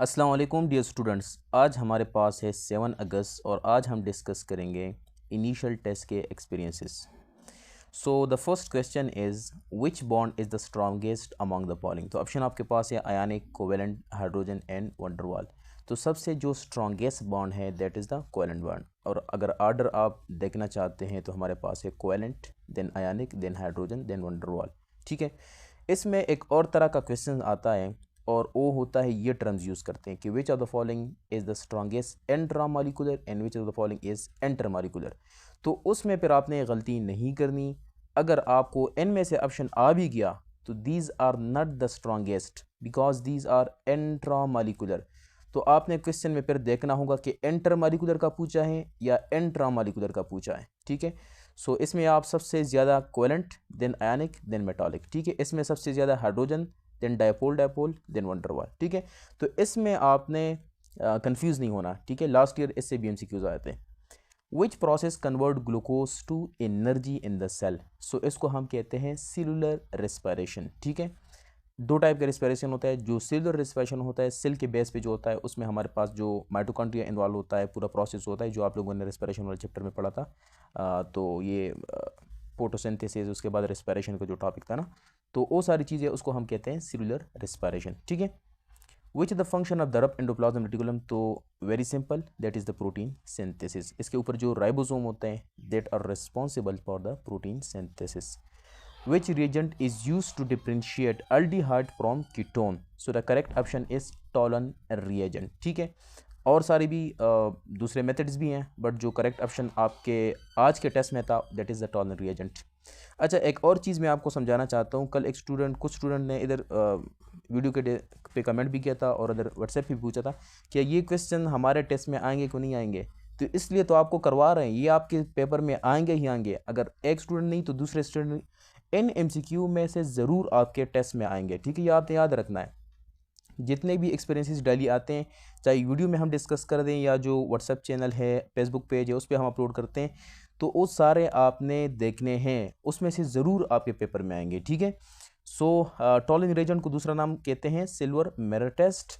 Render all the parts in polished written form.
अस्सलाम वालेकुम dear students. आज हमारे पास है 7 अगस्त और आज हम डिस्कस करेंगे इनिशियल टेस्ट के experiences. So the first question is which bond is the strongest among the following. तो ऑप्शन आपके पास है आयनिक, कोवेलेंट, हाइड्रोजन एंड वंडरवाल। तो सबसे जो स्ट्रॉन्गेस्ट बॉन्ड है that is the covalent bond. और अगर आर्डर आप देखना चाहते हैं तो हमारे पास है covalent, then ionic, then hydrogen, then van der Waals. ठीक है, इसमें एक और तरह का क्वेश्चन आता है और वो होता है, ये टर्म्स यूज़ करते हैं कि which of the following is the strongest intramolecular and which of the following is intermolecular. तो उसमें फिर आपने गलती नहीं करनी। अगर आपको एन में से ऑप्शन आ भी गया तो these are not the strongest because these are intramolecular. तो आपने क्वेश्चन में फिर देखना होगा कि इंटरमॉलिक्यूलर का पूछा है या इंट्रामॉलिक्यूलर का पूछा है। ठीक है, सो इसमें आप सबसे ज़्यादा covalent, then ionic, then metallic. ठीक है, इसमें सबसे ज़्यादा hydrogen, then dipole, then van der Waals. ठीक है, तो इसमें आपने कंफ्यूज नहीं होना। ठीक है, लास्ट ईयर इससे भी MCQs आए थे। Which process convert glucose to energy in the cell. So इसको हम कहते हैं सेलुलर रेस्पिरेशन। ठीक है, दो टाइप का रेस्पिरेशन होता है। जो सेलुलर रेस्पिरेशन होता है सेल के बेस पे जो होता है, उसमें हमारे पास जो माइटोकॉन्ड्रिया इन्वॉल्व होता है, पूरा प्रोसेस होता है जो आप लोगों ने रेस्पिरेशन वाले चैप्टर में पढ़ा था। तो ये फोटोसिंथेसिस, उसके बाद रेस्पिरेशन का जो टॉपिक था ना, तो वो सारी चीज़ें उसको हम कहते हैं सेलुलर रेस्पिरेशन। ठीक है, which is the function of the rough endoplasm reticulum. तो very simple, that is the protein synthesis. इसके ऊपर जो राइबोसोम होते हैं that are responsible for the protein synthesis. Which reagent is used to differentiate aldehyde from ketone? So the correct option is Tollon reagent. ठीक है, और सारे भी दूसरे मेथड्स भी हैं, बट जो करेक्ट ऑप्शन आपके आज के टेस्ट में था that is the Tollens reagent. अच्छा, एक और चीज़ मैं आपको समझाना चाहता हूँ। कल कुछ स्टूडेंट ने इधर वीडियो के पे कमेंट भी किया था और इधर व्हाट्सएप पे भी पूछा था कि ये क्वेश्चन हमारे टेस्ट में आएंगे क्यों नहीं आएंगे। तो इसलिए तो आपको करवा रहे हैं, ये आपके पेपर में आएंगे ही आएंगे। अगर एक स्टूडेंट नहीं तो दूसरे स्टूडेंट इन MCQ में से ज़रूर आपके टेस्ट में आएंगे। ठीक है, ये आपने याद रखना है। जितने भी एक्सपीरियंसेस डेली आते हैं, चाहे वीडियो में हम डिस्कस कर दें या जो व्हाट्सएप चैनल है, फेसबुक पेज है, उस पर हम अपलोड करते हैं, तो वो सारे आपने देखने हैं, उसमें से ज़रूर आपके पेपर में आएंगे। ठीक है, सो टॉलन रिएजेंट को दूसरा नाम कहते हैं सिल्वर मिरर टेस्ट।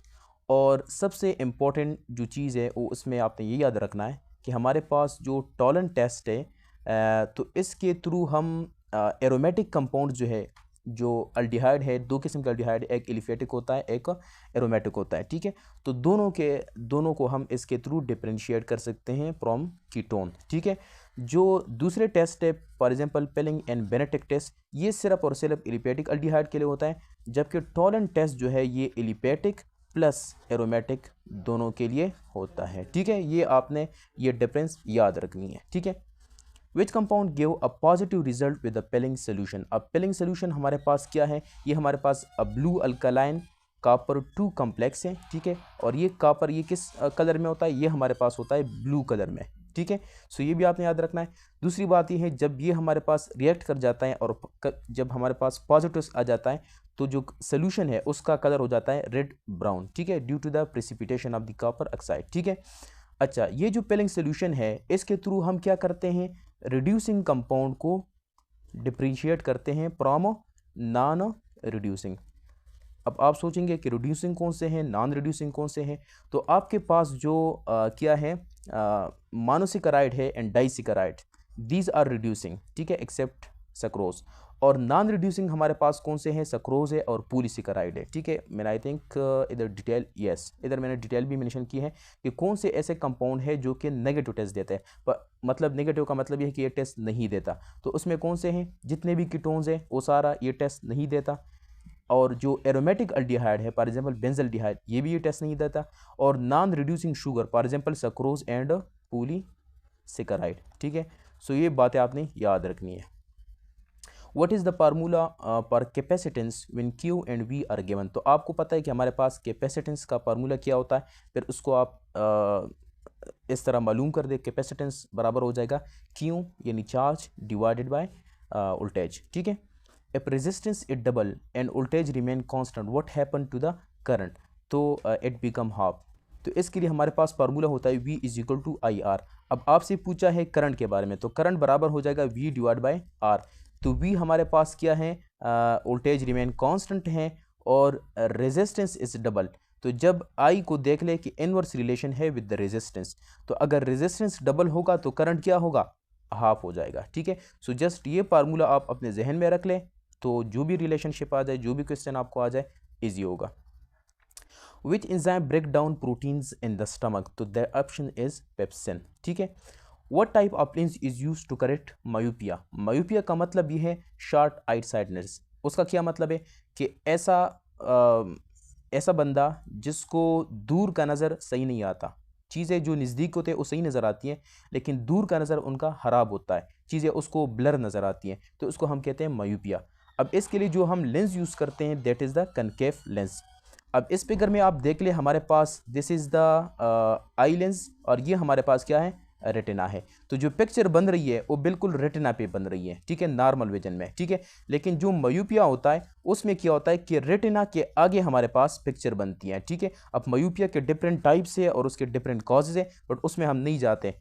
और सबसे इम्पॉर्टेंट जो चीज़ है वो उसमें आपने ये याद रखना है कि हमारे पास जो टॉलन टेस्ट है, तो इसके थ्रू हम एरोमेटिक कंपाउंड जो है, जो अल्डिहाइड है, दो किस्म का अल्डिहाइड, एक एलिफेटिक होता है, एक एरोमेटिक होता है। ठीक है, तो दोनों को हम इसके थ्रू डिफरेंशिएट कर सकते हैं फ्रॉम कीटोन। ठीक है, जो दूसरे टेस्ट है for example Fehling and Benedict test, ये सिर्फ और सिर्फ एलिफेटिक अल्डिहाइड के लिए होता है, जबकि टॉलन टेस्ट जो है ये एलिफेटिक प्लस एरोमेटिक दोनों के लिए होता है। ठीक है, ये आपने ये डिफरेंस याद रखनी है। ठीक है, which compound give a positive result with the Fehling solution. अब पेलिंग सोल्यूशन हमारे पास क्या है, ये हमारे पास ब्लू अल्कलाइन कॉपर 2 कॉम्प्लेक्स है। ठीक है, और ये कॉपर ये किस कलर में होता है, ये हमारे पास होता है ब्लू कलर में। ठीक है, सो ये भी आपने याद रखना है। दूसरी बात ये है, जब ये हमारे पास रिएक्ट कर जाता है और जब हमारे पास पॉजिटिव आ जाता है तो जो सोल्यूशन है उसका कलर हो जाता है रेड ब्राउन। ठीक है, due to the precipitation of the copper oxide. ठीक है, अच्छा, ये जो पेलिंग सोल्यूशन है इसके थ्रू हम क्या करते हैं, रिड्यूसिंग कंपाउंड को डिफरेंशिएट करते हैं फ्रॉम नॉन रिड्यूसिंग। अब आप सोचेंगे कि रिड्यूसिंग कौन से हैं, नॉन रिड्यूसिंग कौन से हैं। तो आपके पास जो क्या है, मोनोसेकेराइड है and disaccharide, these are reducing. ठीक है, एक्सेप्ट सक्रोज। और नॉन रिड्यूसिंग हमारे पास कौन से हैं, सक्रोज है और पॉलीसेकेराइड है। ठीक है, मैंने आई थिंक इधर डिटेल, यस, इधर मैंने डिटेल भी मेंशन की है कि कौन से ऐसे कंपाउंड है जो कि नेगेटिव टेस्ट देते हैं। मतलब नेगेटिव का मतलब ये है कि ये टेस्ट नहीं देता। तो उसमें कौन से हैं, जितने भी कीटोन्स हैं वो सारा ये टेस्ट नहीं देता। और जो एरोमेटिक अल्डिहाइड है फॉर एग्जांपल बेंजल्डिहाइड, ये भी ये टेस्ट नहीं देता। और non reducing sugar for example sucrose and polysaccharide. ठीक है, सो ये बातें आपने याद रखनी है। What is the formula for capacitance when Q and V are given. तो आपको पता है कि हमारे पास कैपेसिटेंस का फार्मूला क्या होता है, फिर उसको आप इस तरह मालूम कर दे, कैपेसिटेंस बराबर हो जाएगा Q यानी चार्ज डिवाइडेड बाय वोल्टेज। ठीक है, if resistance is double and voltage remain constant what happen to the current, तो it become half। तो इसके लिए हमारे पास फार्मूला होता है V is equal to IR। अब आपसे पूछा है करंट के बारे में, तो करंट बराबर हो जाएगा V डिवाइड बाय R। तो V हमारे पास क्या है, वोल्टेज रिमेन कांस्टेंट है और रेजिस्टेंस इज डबल। तो जब आई को देख ले कि इनवर्स रिलेशन है विद द रेजिस्टेंस, तो अगर रेजिस्टेंस डबल होगा तो करंट क्या होगा, हाफ हो जाएगा। ठीक है, सो जस्ट ये फार्मूला आप अपने जहन में रख लें, तो जो भी रिलेशनशिप आ जाए, जो भी क्वेश्चन आपको आ जाए, ईजी होगा। Which enzyme break down proteins in the stomach, तो द ऑप्शन इज पेप्सिन। ठीक है, what type of lens is use to correct myopia, myopia का मतलब ये है शॉर्ट आइट साइडनेस। उसका क्या मतलब है कि ऐसा बंदा जिसको दूर का नज़र सही नहीं आता, चीज़ें जो नज़दीक होते हैं वो सही नज़र आती हैं, लेकिन दूर का नज़र उनका ख़राब होता है, चीज़ें उसको ब्लर नज़र आती हैं, तो उसको हम कहते हैं मायोपिया। अब इसके लिए जो हम लेंस यूज़ करते हैं that is the concave lens. अब इस फिगर में आप देख ले, हमारे पास this is the eye lens और ये हमारे पास क्या है, रेटिना है। तो जो पिक्चर बन रही है वो बिल्कुल रेटिना पे बन रही है, ठीक है, नॉर्मल विजन में। ठीक है, लेकिन जो मायोपिया होता है उसमें क्या होता है कि रेटिना के आगे हमारे पास पिक्चर बनती है। ठीक है, अब मायोपिया के डिफरेंट टाइप्स है और उसके डिफरेंट कॉजेज है, बट उसमें हम नहीं जाते।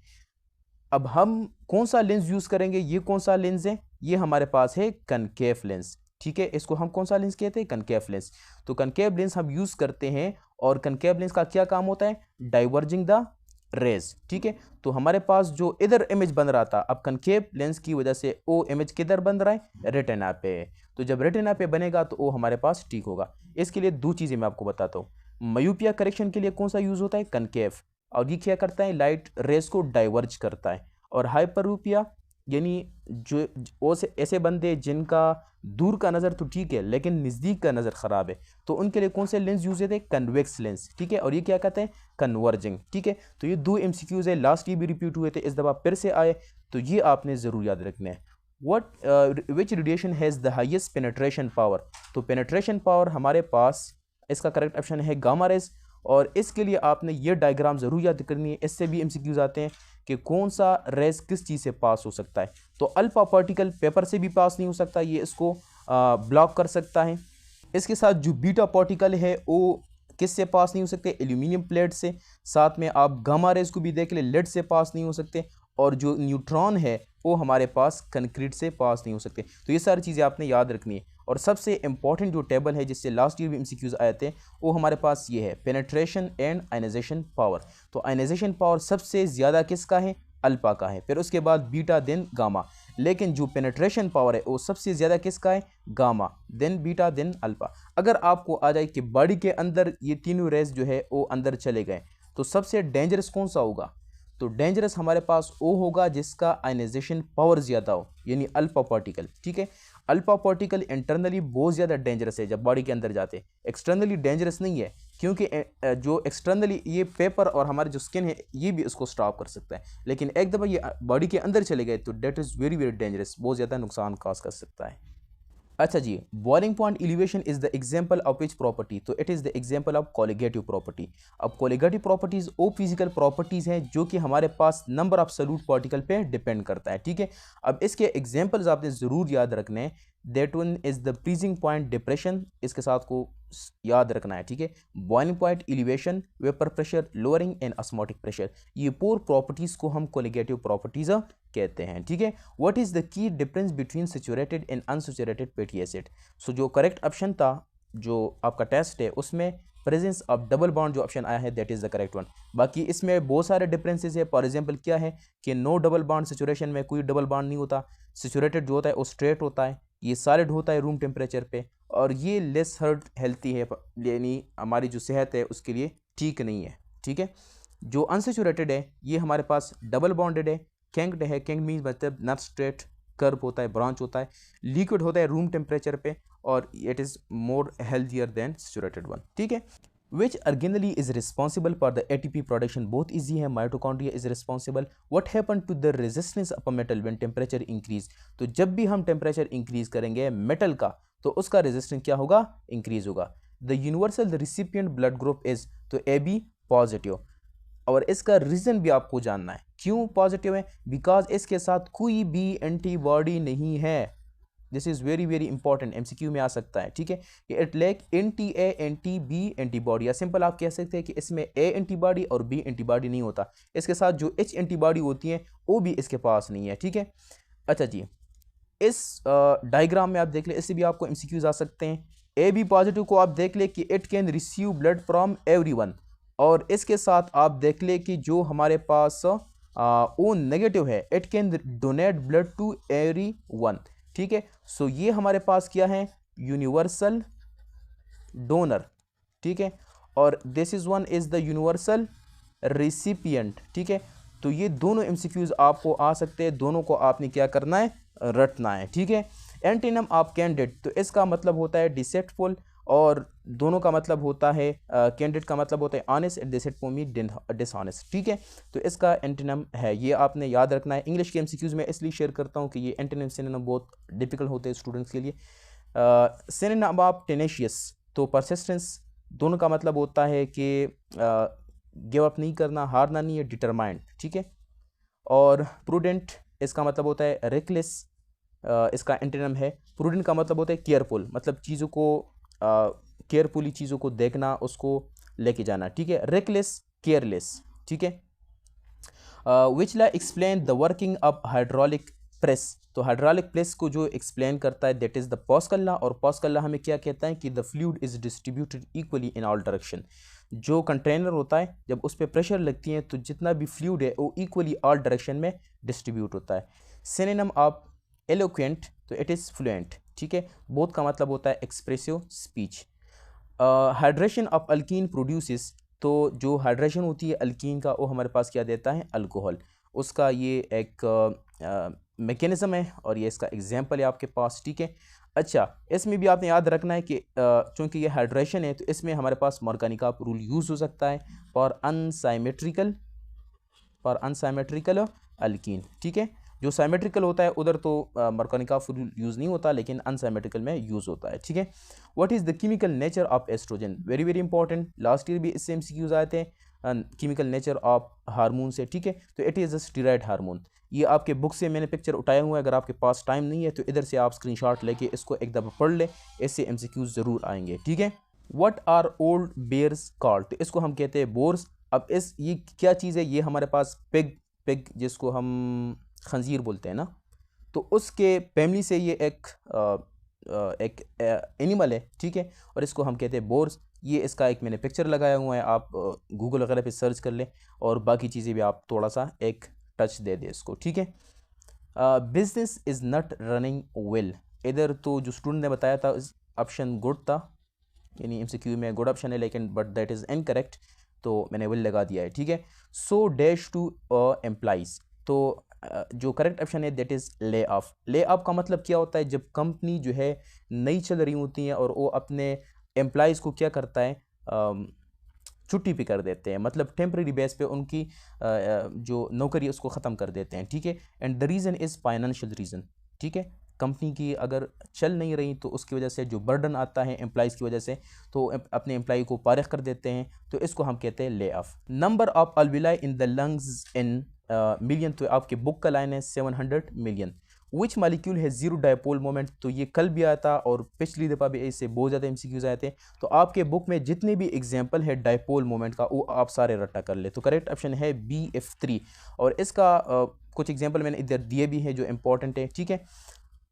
अब हम कौन सा लेंस यूज़ करेंगे, ये कौन सा लेंस है, ये हमारे पास है कनकेव लेंस। ठीक है, इसको हम कौन सा लेंस कहते हैं, कनकेव लेंस। तो कनकेव लेंस हम यूज़ करते हैं और कनकेव लेंस का क्या काम होता है, डाइवर्जिंग द रेज। ठीक है, तो हमारे पास जो इधर इमेज बन रहा था, अब कनकेव लेंस की वजह से वो इमेज किधर बन रहा है, रेटिना पे। तो जब रेटिना पे बनेगा तो वो हमारे पास ठीक होगा। इसके लिए दो चीज़ें मैं आपको बताता हूँ। मायोपिया करेक्शन के लिए कौन सा यूज़ होता है, कनकेव, और ये क्या करता है, लाइट रेज को डाइवर्ज करता है। और हाइपरोपिया यानी जो ऐसे बंदे जिनका दूर का नज़र तो ठीक है लेकिन नज़दीक का नज़र ख़राब है, तो उनके लिए कौन से लेंस यूज होते हैं, कन्वेक्स लेंस। ठीक है, और ये क्या कहते हैं, कन्वर्जिंग। ठीक है, तो ये दो एमसीक्यूज है, लास्ट ये भी रिपीट हुए थे, इस दफ़ा फिर से आए, तो ये आपने ज़रूर याद रखना है। Which radiation has the highest penetration power, तो पेनेट्रेशन पावर हमारे पास, इसका करेक्ट ऑप्शन है गामा रेज। और इसके लिए आपने ये डायग्राम ज़रूर याद करनी है, इससे भी एमसीक्यूज आते हैं कि कौन सा रेज किस चीज़ से पास हो सकता है। तो अल्फा पार्टिकल पेपर से भी पास नहीं हो सकता, ये इसको ब्लॉक कर सकता है। इसके साथ जो बीटा पार्टिकल है वो किस से पास नहीं हो सकते, एल्यूमिनियम प्लेट से। साथ में आप गामा रेज को भी देख ले, लेड से पास नहीं हो सकते। और जो न्यूट्रॉन है वो हमारे पास कंक्रीट से पास नहीं हो सकते। तो ये सारी चीज़ें आपने याद रखनी है। और सबसे इंपॉर्टेंट जो टेबल है जिससे लास्ट ईयर भी एमसीक्यूज आए थे, वो हमारे पास ये है, पेनेट्रेशन एंड आयनाइजेशन पावर। तो आयनाइजेशन पावर सबसे ज़्यादा किसका है, अल्फा का है, फिर उसके बाद बीटा देन गामा। लेकिन जो पेनेट्रेशन पावर है वो सबसे ज़्यादा किसका है, gamma then beta then alpha. अगर आपको आ जाए कि बॉडी के अंदर ये तीनों रेज जो है वो अंदर चले गए, तो सबसे डेंजरस कौन सा होगा, तो डेंजरस हमारे पास वो होगा जिसका आयनाइजेशन पावर ज़्यादा हो, यानी अल्फा पार्टिकल। ठीक है, अल्फा पार्टिकल इंटरनली बहुत ज़्यादा डेंजरस है जब बॉडी के अंदर जाते, एक्सटर्नली डेंजरस नहीं है, क्योंकि जो एक्सटर्नली ये पेपर और हमारे जो स्किन है ये भी इसको स्टॉप कर सकता है, लेकिन एक दफ़ा ये बॉडी के अंदर चले गए तो that is very very dangerous, बहुत ज़्यादा नुकसान काज कर सकता है। अच्छा जी, boiling point elevation is the example of which property, तो it is the example of colligative property. अब कोलिगेटिव प्रॉपर्टीज वो फिजिकल प्रॉपर्टीज़ हैं जो कि हमारे पास नंबर ऑफ सॉल्यूट पार्टिकल पे डिपेंड करता है। ठीक है, अब इसके एग्जांपल्स आपने ज़रूर याद रखने हैं। That one is the freezing point depression, इसके साथ को याद रखना है। ठीक है, boiling point elevation, vapour pressure, lowering and osmotic pressure, ये फोर प्रॉपर्टीज़ को हम कोलिगेटिव प्रॉपर्टीज़ कहते हैं। ठीक है, what is the key difference between saturated and unsaturated fatty acid, so जो करेक्ट ऑप्शन था जो आपका टेस्ट है उसमें प्रेजेंस ऑफ डबल बॉन्ड जो ऑप्शन आया है that is the correct one. बाकी इसमें बहुत सारे डिफरेंसेस है, फॉर एग्जांपल क्या है कि नो डबल बॉन्ड, सैचुरेशन में कोई डबल बॉन्ड नहीं होता, सैचुरेटेड जो होता है वो स्ट्रेट होता है, ये सॉलिड होता है रूम टेम्परेचर पे, और ये लेस हेल्थी है, यानी हमारी जो सेहत है उसके लिए ठीक नहीं है। ठीक है, जो अनसैचुरेटेड है ये हमारे पास डबल बॉन्डेड है, कैंक्ड है, कैंक्ड मीन्स मतलब नॉट स्ट्रेट, कर्व होता है, ब्रांच होता है, लिक्विड होता है रूम टेम्परेचर पे, और it is more healthier than saturated one. ठीक है, which organelle is responsible for the ATP production, बहुत ईजी है, mitochondria is responsible. What happen to the resistance of metal when temperature increase, तो जब भी हम टेम्परेचर इंक्रीज करेंगे metal का तो उसका रेजिस्टेंस क्या होगा, इंक्रीज होगा। The universal recipient blood group is, तो ए बी पॉजिटिव, और इसका रीज़न भी आपको जानना है क्यों पॉजिटिव है, बिकॉज इसके साथ कोई भी एंटीबॉडी नहीं है। This is very very important, MCQ में आ सकता है। ठीक है, it lack anti A anti B antibody, या सिंपल आप कह सकते हैं कि इसमें ए एंटीबॉडी और बी एंटीबॉडी नहीं होता, इसके साथ जो एच एंटीबॉडी होती है वो भी इसके पास नहीं है। ठीक है, अच्छा जी, इस डायग्राम में आप देख लें, इससे भी आपको एमसीक्यूज आ सकते हैं ए बी पॉजिटिव को आप देख ले कि it can receive blood from everyone, और इसके साथ आप देख ले कि जो हमारे पास ओ नेगेटिव है, it can donate blood to everyone. ठीक है, सो ये हमारे पास क्या है, यूनिवर्सल डोनर। ठीक है, और this is one is the universal recipient. ठीक है, तो ये दोनों एमसीक्यूज आपको आ सकते हैं, दोनों को आपने क्या करना है, रटना है। ठीक है, एंटीनम ऑफ कैंडिड, तो इसका मतलब होता है डिसेप्टफुल, और दोनों का मतलब होता है कैंडिड का मतलब होता है ऑनेस्ट, एंड डिसेप्टफुल मीन डिसऑनेस्ट। ठीक है, तो इसका एंटीनम है, ये आपने याद रखना है। इंग्लिश के एमसीक्यूज में इसलिए शेयर करता हूँ कि ये एंटीनम सिनोनिम बहुत डिफिकल्ट होते हैं स्टूडेंट्स के लिए। सिनोनिम ऑफ टेनेशियस, तो परसिस्टेंस, दोनों का मतलब होता है कि गिव अप नहीं करना, हारना नहीं है, डिटरमाइंड। ठीक है, और प्रूडेंट, इसका मतलब होता है रेकलेस, इसका एंटीनम है। प्रूडेंट का मतलब होता है केयरफुल, मतलब चीज़ों को केयरफुली चीज़ों को देखना, उसको लेके जाना। ठीक है, रेकलेस, केयरलेस। ठीक है, which law explain the working of hydraulic press, तो हाइड्रोलिक प्रेस को जो एक्सप्लेन करता है that is the Pascal law, और पास्कल लॉ हमें क्या कहता है कि the fluid is distributed equally in all direction. जो कंटेनर होता है जब उस पर प्रेशर लगती है तो जितना भी फ्लूइड है वो इक्वली ऑल डायरेक्शन में डिस्ट्रीब्यूट होता है। सिनोनिम ऑफ एलोक्वेंट, तो इट इज़ फ्लुएंट। ठीक है, बोथ का मतलब होता है expressive speech. Hydration of alkyne produces, तो जो हाइड्रेशन होती है अल्कीन का वो हमारे पास क्या देता है, अल्कोहल। उसका ये एक मैकेनिज्म है और ये इसका एग्जांपल है आपके पास। ठीक है, अच्छा इसमें भी आपने याद रखना है कि चूँकि ये हाइड्रेशन है तो इसमें हमारे पास मॉर्गेनिका रूल यूज़ हो सकता है फॉर अनसाइमेट्रिकल अल्कीन। ठीक है, जो साइमेट्रिकल होता है उधर तो मॉर्गेनिका रूल यूज़ नहीं होता, लेकिन अनसाइमेट्रिकल में यूज़ होता है। ठीक है, what is the chemical nature of oestrogen, very very important, last year भी इससे एमसीक्यूज आए थे, केमिकल नेचर ऑफ हार्मोन से। ठीक है, तो it is a steroid hormone. ये आपके बुक से मैंने पिक्चर उठाया हुआ है, अगर आपके पास टाइम नहीं है तो इधर से आप स्क्रीनशॉट लेके इसको एक दफ़ा पढ़ ले, इससे एमसीक्यूज ज़रूर आएंगे। ठीक है, what are old bears called, तो इसको हम कहते हैं बोर्स। अब ये क्या चीज़ है, ये हमारे पास पिग जिसको हम खंजीर बोलते हैं ना, तो उसके फैमिली से ये एक एनिमल है। ठीक है, और इसको हम कहते हैं बोर्स। ये इसका एक मैंने पिक्चर लगाया हुआ है, आप गूगल वगैरह पे सर्च कर लें, और बाकी चीज़ें भी आप थोड़ा सा एक टच दे दें इसको। ठीक है, business is not running well, इधर तो जो स्टूडेंट ने बताया था ऑप्शन गुड था, यानी एमसीक्यू में गुड ऑप्शन है, लेकिन बट दैट इज़ इनकरेक्ट, तो मैंने वेल लगा दिया है। ठीक है, सो डैश टू एम्प्लॉइज, तो जो करेक्ट ऑप्शन है that is lay off. Lay off का मतलब क्या होता है, जब कंपनी जो है नई चल रही होती है और वो अपने एम्प्लॉइज़ को क्या करता है, छुट्टी पे कर देते हैं, मतलब टेम्प्रेरी बेस पे उनकी जो नौकरी है उसको ख़त्म कर देते हैं। ठीक है, and the reason is financial reason. ठीक है, कंपनी की अगर चल नहीं रही तो उसकी वजह से जो बर्डन आता है एम्प्लॉइज़ की वजह से, तो अपने एम्प्लॉई को फारिग कर देते हैं, तो इसको हम कहते हैं lay off. Number of alveoli in the lungs in million, तो आपके बुक का लाइन है 700 मिलियन। विच मालिक्यूल है जीरो डायपोल मोमेंट, तो ये कल भी आया था और पिछली दफ़ा भी इससे बहुत ज़्यादा एमसीक्यूज आए थे। तो आपके बुक में जितने भी एग्जांपल है डायपोल मोमेंट का वो आप सारे रट्टा कर ले। तो करेक्ट ऑप्शन है BF3, और इसका कुछ एग्जांपल मैंने इधर दिए भी हैं जो इंपॉर्टेंट है। ठीक है,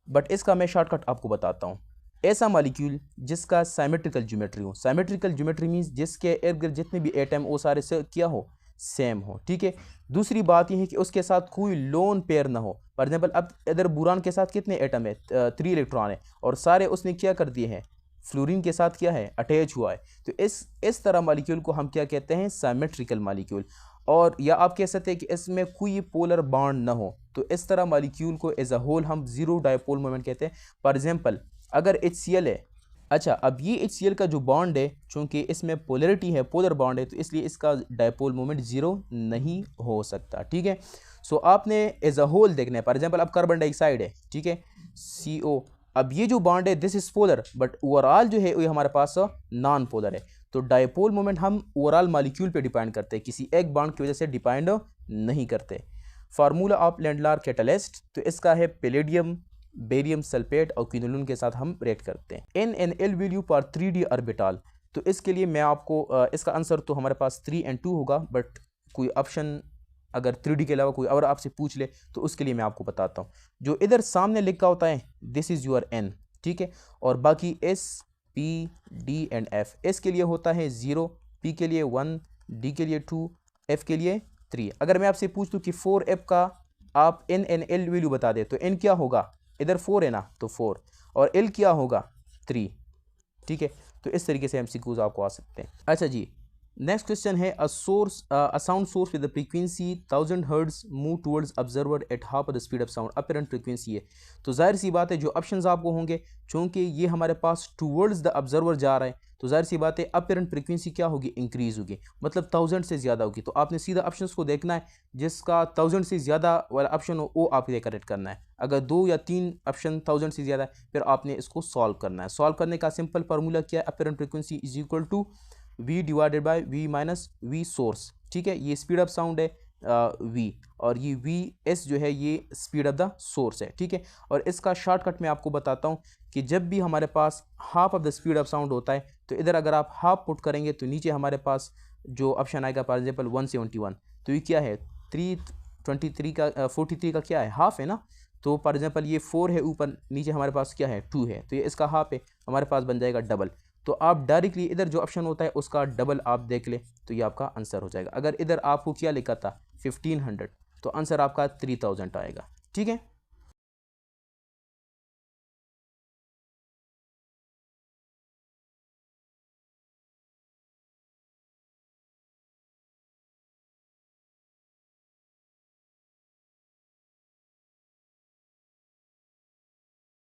बट इसका मैं शॉर्टकट आपको बताता हूँ। ऐसा मालिक्यूल जिसका साइमेट्रिकल ज्योमेट्री हो, साइमेट्रिकल ज्योमेट्री मीन्स जिसके इर्द गिर्द जितने भी एटम वो सारे से क्या हो, सेम हो। ठीक है, दूसरी बात यह है कि उसके साथ कोई लोन पेयर ना हो। फॉर एग्जाम्पल अब इधर बुरान के साथ कितने एटम है, 3 इलेक्ट्रॉन है, और सारे उसने क्या कर दिए हैं, फ्लोरीन के साथ क्या है, अटैच हुआ है। तो इस तरह मालिक्यूल को हम क्या कहते हैं, साइमेट्रिकल मालिक्यूल। और या आप कह सकते हैं कि इसमें कोई पोलर बॉन्ड ना हो, तो इस तरह मालिक्यूल को एज अ होल हम जीरो डायपोल मोमेंट कहते हैं। फॉर एग्जाम्पल अगर HCl है, अच्छा अब ये HCl का जो बॉन्ड है, चूँकि इसमें पोलरिटी है, पोलर बॉन्ड है, तो इसलिए इसका डायपोल मोमेंट जीरो नहीं हो सकता। ठीक है, सो आपने एज अ होल देखना है। फॉर एग्जाम्पल अब कार्बन डाइऑक्साइड है, ठीक है, CO, अब ये जो बॉन्ड है this is polar, but overall जो है ये हमारे पास नॉन पोलर है। तो डायपोल मोमेंट हम ओवरऑल मॉलिक्यूल पे डिपेंड करते हैं, किसी एक बॉन्ड की वजह से डिपेंड नहीं करते। फार्मूला ऑफ लैंडलार कैटलिस्ट, तो इसका है पैलेडियम, बेरियम सल्फेट और क्विनोलिन के साथ हम रेट करते हैं। NaL वैल्यू पर 3D ऑर्बिटल, तो इसके लिए मैं आपको इसका आंसर तो हमारे पास 3 and 2 होगा, बट कोई ऑप्शन अगर 3D के अलावा कोई और आपसे पूछ ले तो उसके लिए मैं आपको बताता हूँ। जो इधर सामने लिखा होता है दिस इज़ योर N, ठीक है, और बाकी S P, D and F। S के लिए होता है 0, P के लिए 1, D के लिए 2, F के लिए 3। अगर मैं आपसे पूछ दूं कि 4F का आप N एंड L वैल्यू बता दे तो N क्या होगा, इधर 4 है ना तो 4, और L क्या होगा 3। ठीक है, तो इस तरीके से MCQs आपको आ सकते हैं। अच्छा जी, नेक्स्ट क्वेश्चन है a sound source with the frequency 1000 hertz move towards observer at half of the speed of sound, apparent frequency है। तो जाहिर सी बात है जो ऑप्शंस आपको होंगे, चूंकि ये हमारे पास टुवर्ड्स द ऑब्जर्वर जा रहा है, तो जाहिर सी बात है अपीरेंट फ्रीक्वेंसी क्या होगी, इंक्रीज होगी, मतलब 1000 से ज़्यादा होगी। तो आपने सीधा ऑप्शंस को देखना है, जिसका 1000 से ज़्यादा वाला ऑप्शन हो वो आपको करेक्ट करना है। अगर 2 या 3 ऑप्शन 1000 से ज़्यादा है, फिर आपने इसको सॉल्व करना है। सॉल्व करने का सिंपल फार्मूला क्या है, apparent frequency is equal to V divided by V minus V source. ठीक है, ये स्पीड ऑफ साउंड है V, और ये VS जो है ये स्पीड ऑफ द सोर्स है। ठीक है, और इसका शॉर्टकट मैं आपको बताता हूँ कि जब भी हमारे पास half of the speed of sound होता है, तो इधर अगर आप हाफ पुट करेंगे तो नीचे हमारे पास जो ऑप्शन आएगा फॉर एग्जाम्पल 171, तो ये क्या है 323 का 43 का क्या है, हाफ है ना। तो फॉर एग्जाम्पल ये 4 है ऊपर, नीचे हमारे पास क्या है 2 है, तो ये इसका हाफ है, हमारे पास बन जाएगा डबल। तो आप डायरेक्टली इधर जो ऑप्शन होता है उसका डबल आप देख ले, तो ये आपका आंसर हो जाएगा। अगर इधर आपको क्या लिखा था 1500, तो आंसर आपका 3000 आएगा। ठीक है,